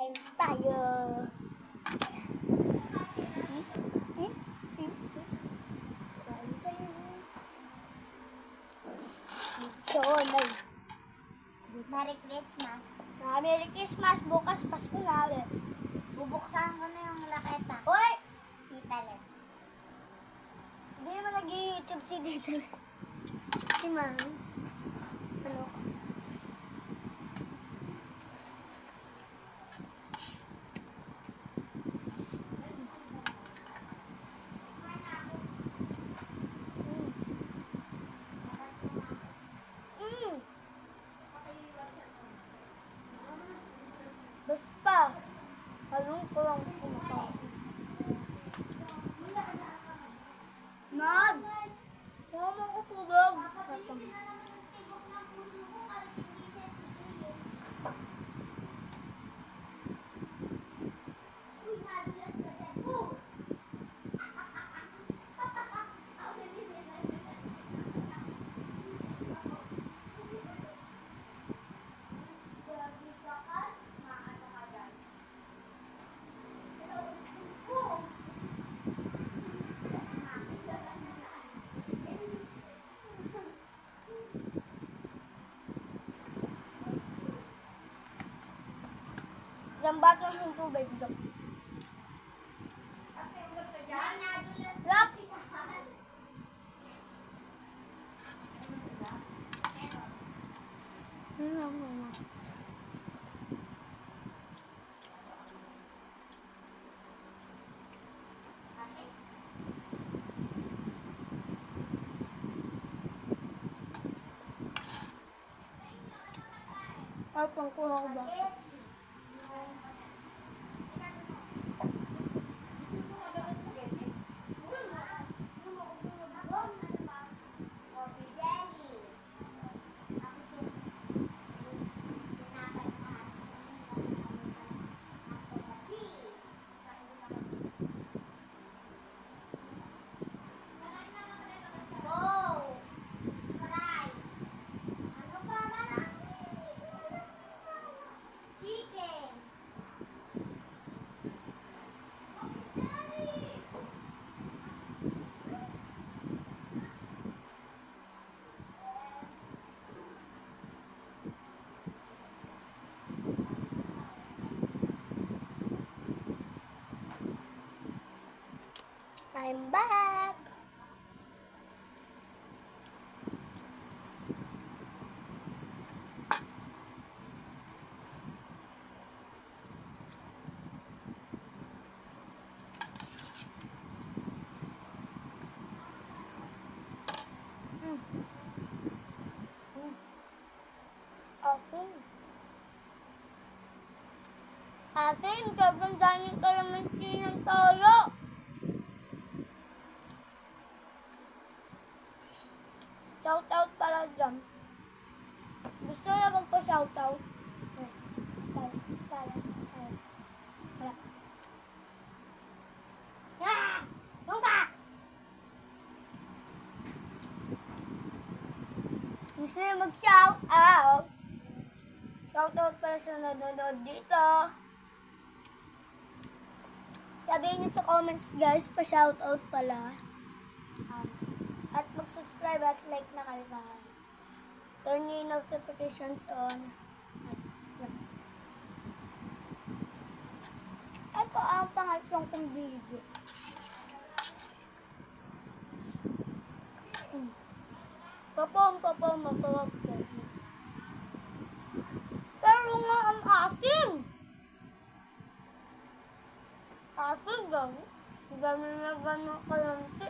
Kain tayo. Kain tayo. Merry Christmas. Merry Christmas. Bukas Pasko na ulit. Bubuksan ko na yung laketa. Hoy! Tita Len. Hindi naman nag-YouTube si Dito. Si Mami. Ano? Basta. Halong ko lang kumakain. Mag! Mama ko tubog. Isang bato ng tubig. Lap! Apang kuha ko ba? I'm back! Asin, sobrang daming kalamansi ng toyo. Shout-out pala dyan. Gusto na magpa-shoutout? Wala. Tungka! Gusto na mag-shoutout? Shoutout pala sa nanonood dito. Sabihin niyo sa comments guys, pa-shoutout pala. At mag-subscribe at like na kayo sa akin. Turn your notifications on. At yan. Ito ang pangatlong kong video. Papong, masarap po. Pero nga ang asim! Asim gano'n. Gano'n na gano'n kalansi.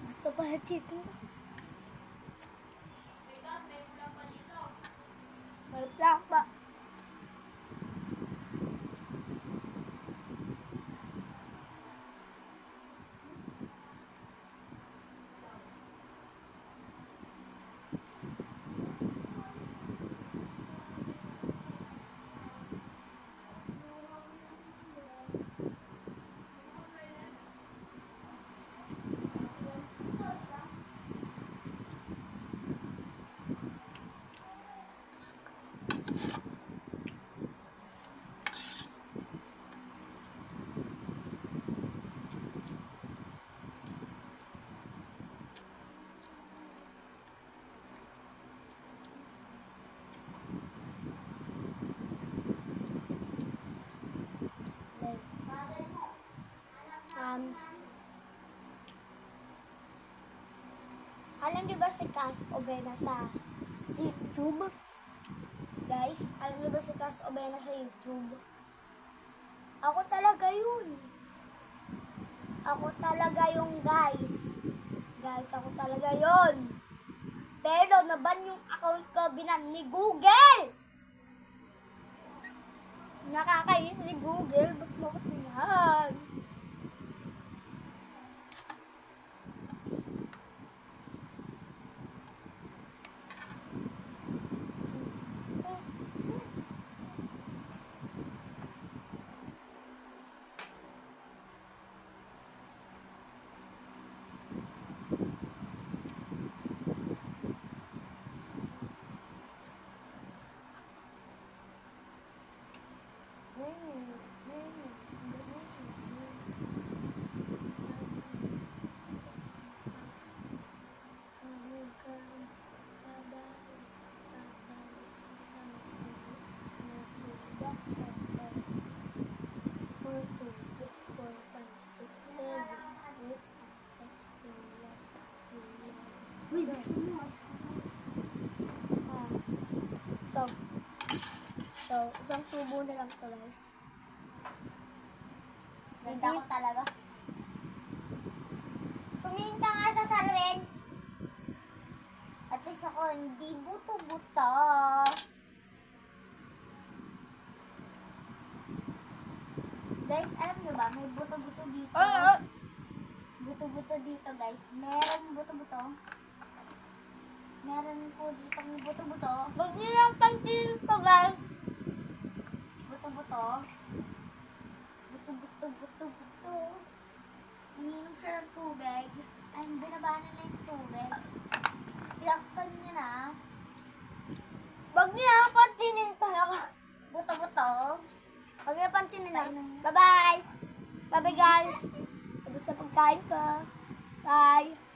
Gusto pala chicken ko. Alam niyo ba si Cass Obena sa YouTube? Guys, alam niyo ba si Cass Obena sa YouTube? Ako talaga yun. Ako talaga yung guys. Guys, ako talaga yun. Pero naban yung account ko binan ni Google. Nakakainis ni Google. Ba't mo ko tingnan? Uy, gusto mo. So, isang subo na lang to, guys. Ganda ko talaga. Tumingin ka nga sa salamin. At least ako, hindi buto-buto. Guys, alam nyo ba, may buto-buto dito. Buto-buto dito, guys. Meron buto-buto. Meron po dito may buto-buto. Huwag niyo lang pansinin to, guys. Buto-buto. Buto-buto. Umiinom siya ng tubig. Ay, binabanan na yung tubig. Tinakpan niya na. Huwag niyo lang pansinin talaga. Buto-buto. Huwag niyo pansinin lang. Bye-bye. Bye-bye, guys. Tapos sa pagkain ko. Bye.